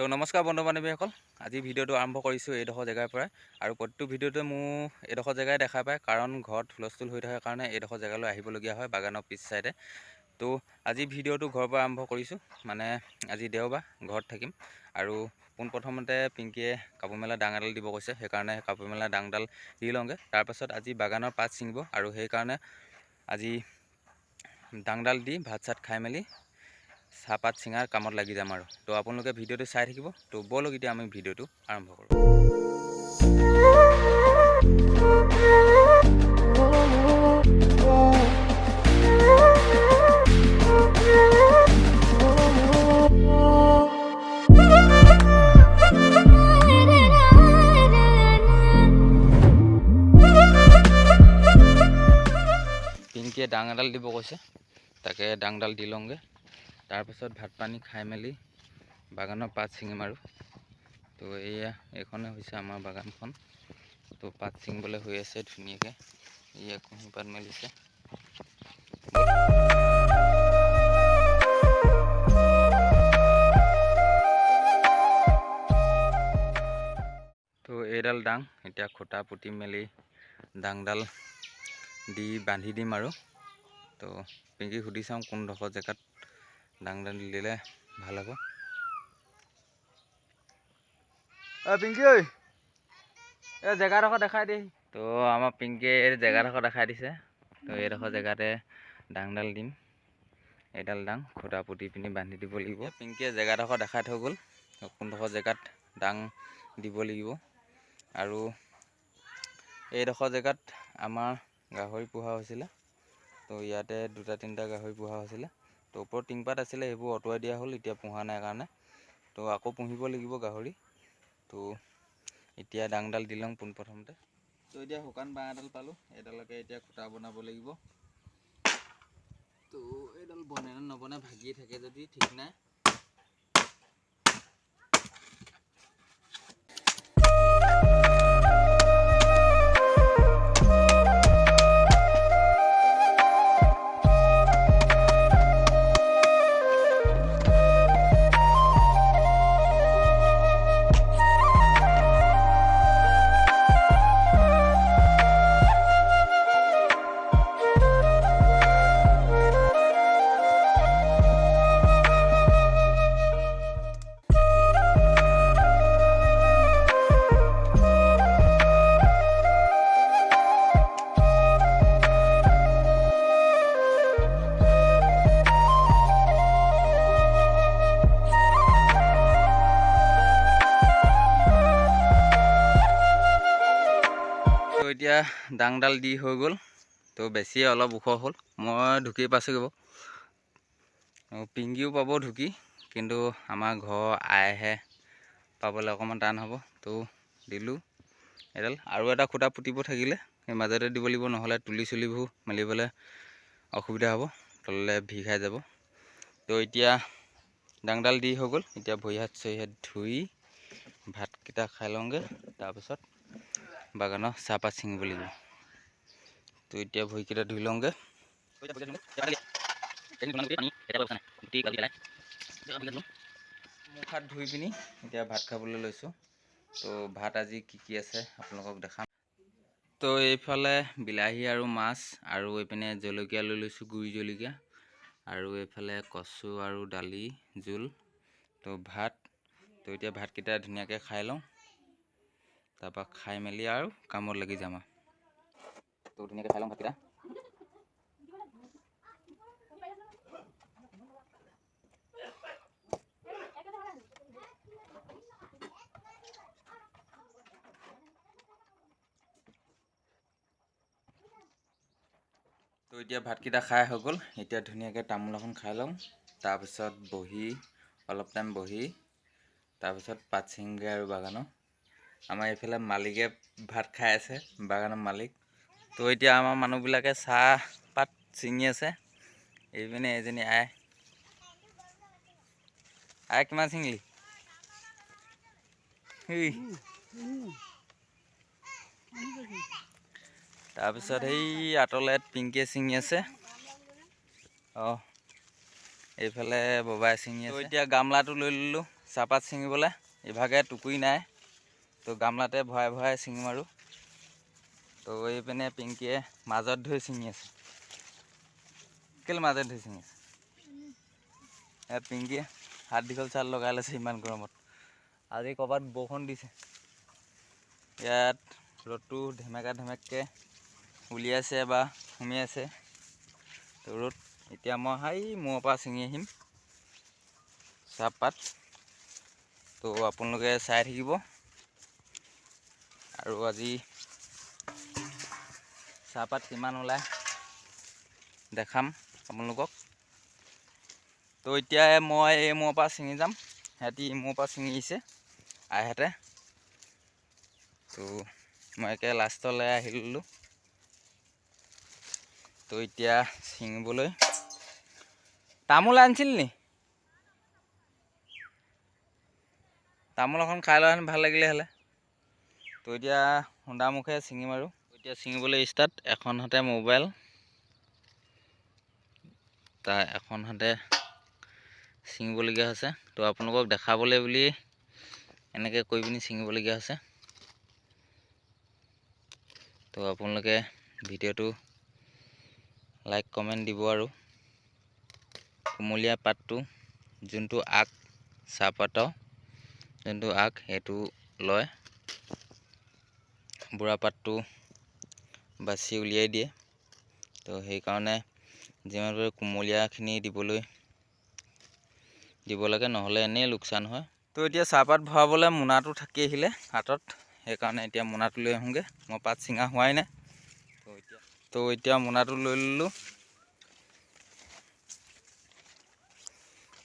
তো নমস্কাৰ বন্ধু বান্ধৱীসকল, আজি ভিডিঅ'টো আৰম্ভ কৰিছোঁ এইডোখৰ জেগাৰ পৰা। আৰু প্ৰতিটো ভিডিঅ'তে মোৰ এইডোখৰ জেগাই দেখা পায়, কাৰণ ঘৰত হুলস্থুল হৈ থকাৰ কাৰণে এইডোখৰ জেগালৈ আহিবলগীয়া হয় বাগানৰ পিছ চাইডে। তো আজি ভিডিঅ'টো ঘৰৰ পৰা আৰম্ভ কৰিছোঁ, মানে আজি দেওবাৰ, ঘৰত থাকিম। আৰু পোনপ্ৰথমতে পিংকীয়ে কাপোৰ মেলা ডাং এডাল দিব কৈছে, সেইকাৰণে কাপোৰ মেলা ডাংডাল দি লওঁগৈ। তাৰপাছত আজি বাগানৰ পাত ছিঙিব, আৰু সেইকাৰণে আজি ডাংডাল দি ভাত চাত খাই মেলি চাহপাত চিঙাৰ কামত লাগি যাম আৰু। তো আপোনালোকে ভিডিঅ'টো চাই থাকিব। তো ব'লক এতিয়া আমি ভিডিঅ'টো আৰম্ভ কৰোঁ। পিংকীয়ে ডাং এডাল দিব কৈছে, তাকে ডাংডাল দি লওঁগৈ। তাৰপিছত ভাত পানী খাই মেলি বাগানৰ পাত ছিঙিম আৰু। তো এইখনে হৈছে আমাৰ বাগানখন। তো পাত ছিঙিবলৈ হৈ আছে ধুনীয়াকৈ, কুঁহি পাত মেলিছে। তো এইডাল ডাং এতিয়া খুঁটা পুতি মেলি ডাংডাল দি বান্ধি দিম আৰু। তো পিংকি সুধি চাওঁ কোনডোখৰ জেগাত ডাংডাল দিলে ভাল হ'ব। পিংকি ঐ, এই জেগাডোখৰ দেখাই দেই। তো আমাৰ পিংকিয়ে এই জেগাডোখৰ দেখাই দিছে। তো এইডোখৰ জেগাতে ডাংডাল দিম। এইডাল ডাং খুঁটা পুতি পিনি বান্ধি দিব লাগিব। পিংকিয়ে জেগাডোখৰ দেখাই থৈ গ'ল, কোনডোখৰ জেগাত ডাং দিব লাগিব। আৰু এইডোখৰ জেগাত আমাৰ গাহৰি পোহা হৈছিলে। তো ইয়াতে 2-3টা গাহৰি পোহা হৈছিলে। তো ওপৰত টিংপাত আছিলে, সেইবোৰ আঁতৰাই দিয়া হ'ল, এতিয়া পোহা নাই কাৰণে। তো আকৌ পুহিব লাগিব গাহৰি। তো এতিয়া ডাংডাল দি লওঁ পোনপ্ৰথমতে। তো এতিয়া শুকান বাঁহ এডাল পালোঁ, এডালকে এতিয়া খুঁটা বনাব লাগিব। তো এইডাল বনে নে নবনে, ভাগিয়ে থাকে যদি ঠিক নাই। তো এতিয়া ডাংডাল দি হৈ গ'ল। তো বেছিয়ে অলপ ওখ হ'ল, মই ঢুকি পাইছোঁগৈ বাৰু। পিংকিও পাব ঢুকি, কিন্তু আমাৰ ঘৰৰ আইহে পাবলৈ অকণমান টান হ'ব। তো দিলোঁ এডাল, আৰু এটা খুঁটা পুতিব থাকিলে সেই মাজতে দিব লাগিব, নহ'লে তুলি চুলিবোৰ মেলিবলৈ অসুবিধা হ'ব, তললৈ ভিৰ খাই যাব। তো এতিয়া ডাংডাল দি হৈ গ'ল। এতিয়া ভৰি হাত ধুই ভাতকেইটা খাই লওঁগৈ, তাৰপিছত বাগানৰ চাহপাত ছিঙিব লাগিব। তো এতিয়া ভৰিকেইটা ধুই লওঁগৈ। মুখ হাত ধুই পিনি এতিয়া ভাত খাবলৈ লৈছোঁ। তো ভাত আজি কি আছে আপোনালোকক দেখাম। তো এইফালে বিলাহী আৰু মাছ, আৰু এইপিনে জলকীয়া লৈ লৈছোঁ, গুড়ি জলকীয়া, আৰু এইফালে কচু আৰু দালি জোল। তো ভাত। তো এতিয়া ভাতকেইটা ধুনীয়াকৈ খাই লওঁ, তাৰপৰা খাই মেলি আৰু কামত লাগি যাম আৰু। তো ধুনীয়াকৈ খাই লওঁ ভাতকেইটা। তো এতিয়া ভাতকেইটা খাই হৈ গ'ল। এতিয়া ধুনীয়াকৈ তামোল এখন খাই লওঁ, তাৰপিছত বহি অলপ টাইম বহি তাৰপিছত পাত ছিঙিমগৈ আৰু বাগানৰ। আমাৰ এইফালে মালিকে ভাত খাই আছে, বাগানৰ মালিক। তো এতিয়া আমাৰ মানুহবিলাকে চাহপাত ছিঙি আছে। এইপিনে এজনী আই কিমান ছিঙিলি? তাৰপিছত সেই আঁতৰলৈ পিংকিয়ে ছিঙি আছে। এইফালে ববাই ছিঙি আছে। এতিয়া গামলাটো লৈ ল'লোঁ চাহপাত ছিঙিবলৈ ইভাগে টুকুৰি নাই, তো গামলাতে ভৰাই ভৰাই ছিঙিম আৰু। তো এইপিনে পিংকিয়ে মাজত ধৰি ছিঙি আছে। কেলে মাজত ধৰি ছিঙি আছে? পিংকিয়ে হাত দীঘল চাল লগাই লৈছে ইমান গৰমত। আজি ক'ৰবাত বৰষুণ দিছে, ইয়াত ৰ'দটো ধেমেকা ধেমেককৈ উলিয়াইছে বা সুমিয়াইছে। তো ৰ'দ এতিয়া মই মূৰৰ পৰা ছিঙি আহিম চাহপাত। তো আপোনালোকে চাই থাকিব আৰু আজি চাহপাত কিমান ওলায় দেখাম আপোনালোকক। তো এতিয়া মই এই মূৰৰ পৰা ছিঙি যাম, সিহঁতি মূৰৰ পৰা ছিঙি আহিছে আইহঁতে। তো মই একে লাষ্টলৈ আহি ল'লোঁ। তো এতিয়া ছিঙিবলৈ তামোল আনিছিল নি? তামোল এখন খাই লোৱা হেঁতেন ভাল লাগিলে হ'লে। তো এতিয়া খুন্দা মুখে ছিঙিম আৰু। এতিয়া ছিঙিবলৈ ষ্টাৰ্ট। এখন হাতে মোবাইল, এখন হাতে ছিঙিবলগীয়া হৈছে। তো আপোনালোকক দেখাবলৈ বুলি এনেকৈ কৰি পিনি ছিঙিবলগীয়া হৈছে। তো আপোনালোকে ভিডিঅ'টো লাইক কমেণ্ট দিব আৰু কুমলীয়া পাতটো যোনটো আগ চাহপাতৰ যোনটো আগ সেইটো লয়, বুঢ়া পাতটো বাছি উলিয়াই দিয়ে। তো সেইকাৰণে যিমান পাৰে কুমলীয়াখিনি দিব লাগে, নহ'লে এনেই লোকচান হয়। তো এতিয়া চাহপাত ভৰাবলৈ মোনাটো থাকি আহিলে হাতত, সেইকাৰণে এতিয়া মোনাটো লৈ আহোঁগৈ। মই পাত ছিঙা হোৱাই নাই। তো এতিয়া মোনাটো লৈ ল'লোঁ।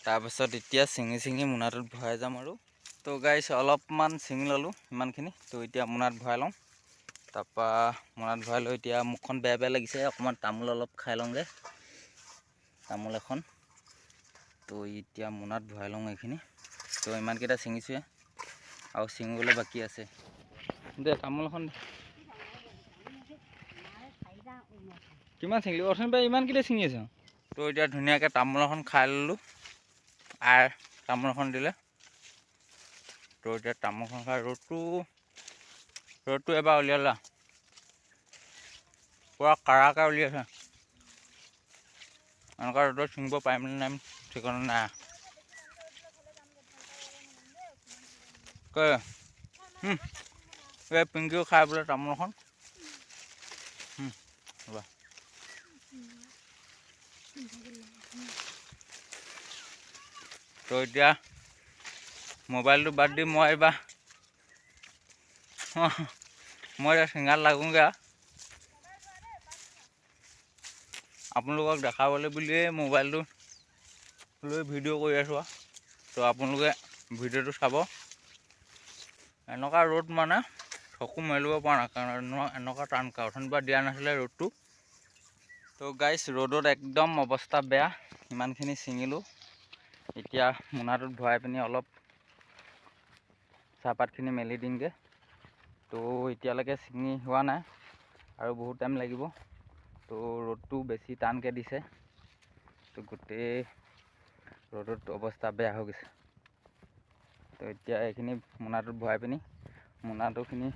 তাৰপাছত এতিয়া ছিঙি মোনাটোত ভৰাই যাম আৰু। তো গাইছ অলপমান ছিঙি ল'লোঁ ইমানখিনি। তো এতিয়া মোনাত ভৰাই লওঁ। তাৰপৰা মোনাত ভৰাই লৈ এতিয়া মুখখন বেয়া বেয়া লাগিছে, অকণমান তামোল অলপ খাই লওঁগৈ, তামোল এখন। তো এতিয়া মোনাত ভৰাই লওঁ এইখিনি। তো ইমানকেইটা ছিঙিছোঁৱে, আৰু ছিঙিবলৈ বাকী আছে। দে তামোল এখন কিমান ছিঙিলি? অথনিৰ পৰা ইমানকেইটা ছিঙি আছে। তো এতিয়া ধুনীয়াকৈ তামোল এখন খাই ল'লোঁ। তামোল এখন দিলে। তো এতিয়া তামোলখন খাই ৰ'দটো এবাৰ উলিয়ালা, পূৰা কাৰাকৈ উলিয়াইছে। এনেকুৱা ৰ'দত ছিঙিব পাৰিম নে নাই ঠিকনা নাই। এই পিংকিও খাই বোলে তামোল এখন। তো এতিয়া মোবাইলটো বাদ দি মই এতিয়া ছিঙাত লাগোঁগৈ। আপোনালোকক দেখাবলৈ বুলিয়ে মোবাইলটো লৈ ভিডিঅ' কৰি আছোঁ। তো আপোনালোকে ভিডিঅ'টো চাব। এনেকুৱা ৰ'দ মানে চকু মেলিব পৰা নাই, কাৰণ এনেকুৱা টানকৈ অথনিৰ পৰা দিয়া নাছিলে ৰ'দটো। তো গাইছ ৰ'দত একদম অৱস্থা বেয়া। ইমানখিনি ছিঙিলোঁ। এতিয়া মোনাটোত ভৰাই পিনি অলপ চাহপাতখিনি মেলি দিমগৈ। তো এতিয়ালৈকে ছিঙি হোৱা নাই আৰু বহুত টাইম লাগিব। তো ৰ'দটো বেছি টানকৈ দিছে, তো গোটেই ৰ'দত অৱস্থা বেয়া হৈ গৈছে। তো এতিয়া এইখিনি মোনাটোত ভৰাই পিনি মোনাটোখিনি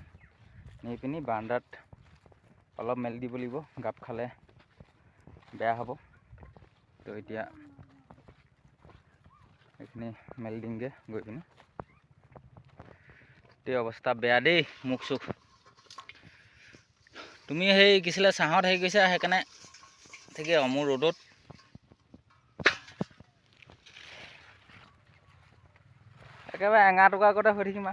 নি পিনি বাৰান্দাত অলপ মেলি দিব লাগিব, গাপ খালে বেয়া হ'ব। তো এতিয়া এইখিনি মেলি দিমগৈ গৈ পিনি। গোটেই অৱস্থা বেয়া দেই, মুখ চুখ। তুমি সেই কিছিলে ছাঁত হেৰি কৰিছা, সেইকাৰণে ঠিকে মোৰ ৰ'দত একেবাৰে এঙা টোকা আগতে হৈ থাকিম।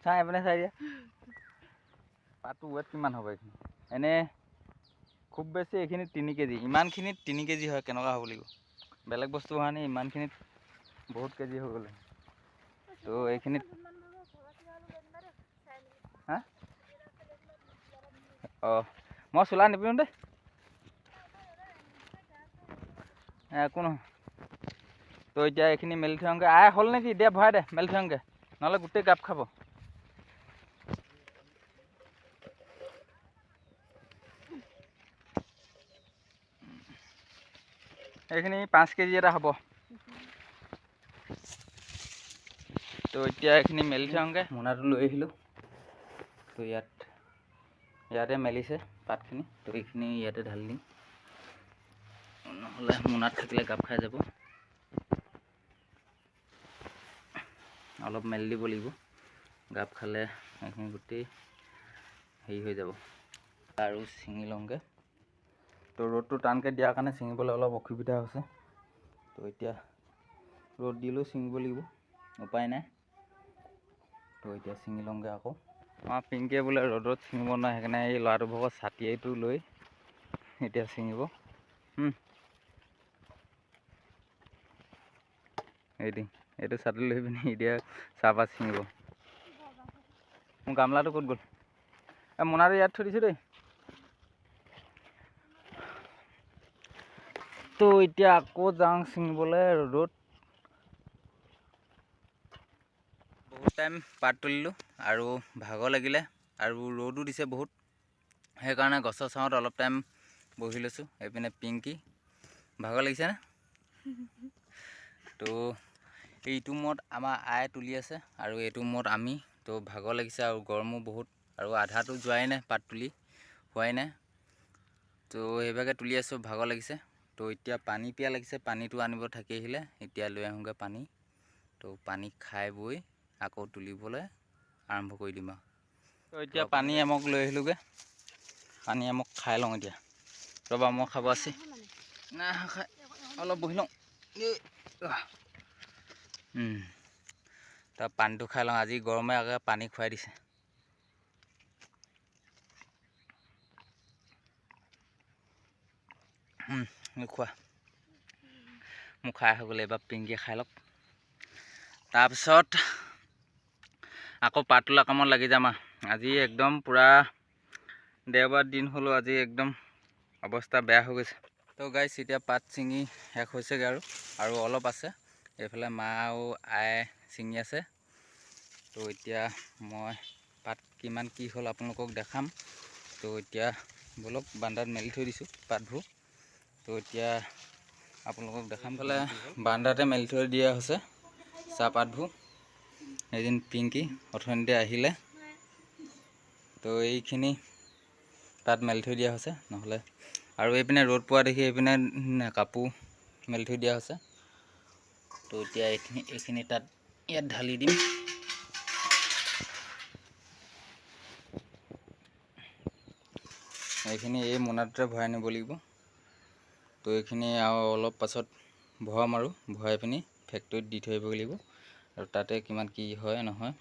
চাই এইপিনে চাই দিয়া পাতটো ৱেট কিমান হ'ব এইখিনি? এনেই খুব বেছি এইখিনিত 3 কেজি। ইমানখিনিত 3 কেজি হয়, কেনেকুৱা হ'ব লাগিব? বেলেগ বস্তু হোৱা নাই, ইমানখিনিত বহুত কেজি হৈ গ'লে। তো এইখিনিত হা মই চোলা নিপিন্ধো দেই, একো নহয়। তো এতিয়া এইখিনি মেলি থওঁগৈ। হ'ল নেকি? দিয়া ভৰাই দে, মেলি থওঁগৈ, নহ'লে গোটেই গাপ খাব। এইখিনি 5 কেজি এটা হ'ব। তো এতিয়া এইখিনি মেলি থওঁগৈ। মোনাটো লৈ আহিলোঁ। তো ইয়াতে মেলিছে পাতখিনি। তো এইখিনি ইয়াতে ঢালি দিম, নহ'লে মোনাত থাকিলে গাপ খাই যাব। অলপ মেলি দিব লাগিব, গাপ খালে এইখিনি গোটেই হেৰি হৈ যাব। আৰু ছিঙি লওঁগৈ। তো ৰ'দটো টানকৈ দিয়াৰ কাৰণে ছিঙিবলৈ অলপ অসুবিধা হৈছে। তো এতিয়া ৰ'দ দিলেও ছিঙিব লাগিব, উপায় নাই। তো এতিয়া ছিঙি লওঁগৈ আকৌ। আমাৰ পিংকিয়ে বোলে ৰ'দত ছিঙিব নোৱাৰে, সেইকাৰণে এই ল'ৰাটো ভাগৰ ছাটিটো লৈ এতিয়া ছিঙিব। এইটো ছাটি লৈ পিনি এতিয়া চাহপাত ছিঙিব। মোৰ গামলাটো ক'ত গ'ল? মোনাটো ইয়াত থৈ দিছোঁ দেই। তো এতিয়া আকৌ যাওঁ ছিঙিবলৈ ৰ'দত। বহুত টাইম পাত তুলিলোঁ আৰু ভাগৰ লাগিলে আৰু ৰ'দো দিছে বহুত, সেইকাৰণে গছৰ ছাঁত অলপ টাইম বহি লৈছোঁ। এইপিনে পিংকি ভাগৰ লাগিছেনে? তো এইটো মূৰত আমাৰ আই তুলি আছে আৰু এইটো মূৰত আমি। তো ভাগৰ লাগিছে আৰু গৰমো বহুত, আৰু আধাটো যোৱাই নাই, পাত তুলি হোৱাই নাই। তো সেইভাগে তুলি আছোঁ, ভাগৰ লাগিছে। তো এতিয়া পানী পিয়াহ লাগিছে, পানীটো আনিব থাকি আহিলে। এতিয়া লৈ আহোঁগৈ পানী। তো পানী খাই বৈ আকৌ তুলিবলৈ আৰম্ভ কৰি দিম আৰু। তো এতিয়া পানী এমক লৈ আহিলোঁগৈ। পানী এমক খাই লওঁ এতিয়া। ৰ'বা, মই খাব আছে। নাই খাই অলপ বহি লওঁ। তাৰ পানীটো খাই লওঁ। আজি গৰমে আগে পানী খুৱাই দিছে। খোৱা মোক খাই হৈ গ'লে, এইবাৰ পিংকিয়ে খাই লওক। তাৰপিছত আকৌ পাত তোলা কামত লাগি যাম আৰু। আজি একদম পূৰা দেওবাৰ দিন হ'লেও আজি একদম অৱস্থা বেয়া হৈ গৈছে। তো গাইছ, এতিয়া পাত ছিঙি শেষ হৈছেগৈ আৰু অলপ আছে। এইফালে মা আৰু আই ছিঙি আছে। তো এতিয়া মই পাত কিমান কি হ'ল আপোনালোকক দেখাম। তো এতিয়া বলক, বান্দাত মেলি থৈ দিছোঁ পাতবোৰ। তো এতিয়া আপোনালোকক দেখাম। ফালে বান্দাতে মেলি থৈ দিয়া হৈছে চাহপাতবোৰ। এদিন পিংকি অথনিতে আহিলে। তো এইখিনি তাত মেলি থৈ দিয়া হৈছে, নহ'লে আৰু এইপিনে ৰ'দ পোৱা দেখি এইপিনে কাপোৰ মেলি থৈ দিয়া হৈছে। তো এতিয়া এইখিনি তাত ইয়াত ঢালি দিম। এইখিনি এই মোনাটোতে ভৰাই নিব লাগিব। তো এইখিনি আৰু অলপ পাছত ভৰাম আৰু ভৰাই পিনি ফেক্টৰীত দি থৈ আহিব লাগিব। আৰু তাতে কিমান কি হয় নহয়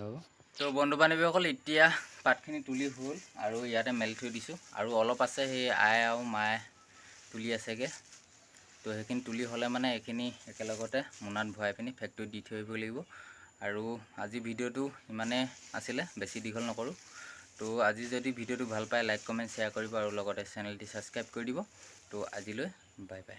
হ'ব। তো বন্ধু বান্ধৱীসকল, এতিয়া পাতখিনি তুলি হ'ল আৰু ইয়াতে মেলি থৈ দিছোঁ। আৰু অলপ আছে, সেই আই আৰু মায়ে তুলি আছেগৈ। তো সেইখিনি তুলি হ'লে মানে এইখিনি একেলগতে মোনাত ভৰাই পিনি ফেক্টৰীত দি থৈ আহিব লাগিব। আৰু আজি ভিডিঅ'টো ইমানেই আছিলে, বেছি দীঘল নকৰোঁ। তো আজি যদি ভিডিঅ'টো ভাল পায়, লাইক কমেণ্ট শ্বেয়াৰ কৰিব আৰু লগতে চেনেলটি ছাবস্ক্ৰাইব কৰি দিব। তো আজিলৈ বাই বাই।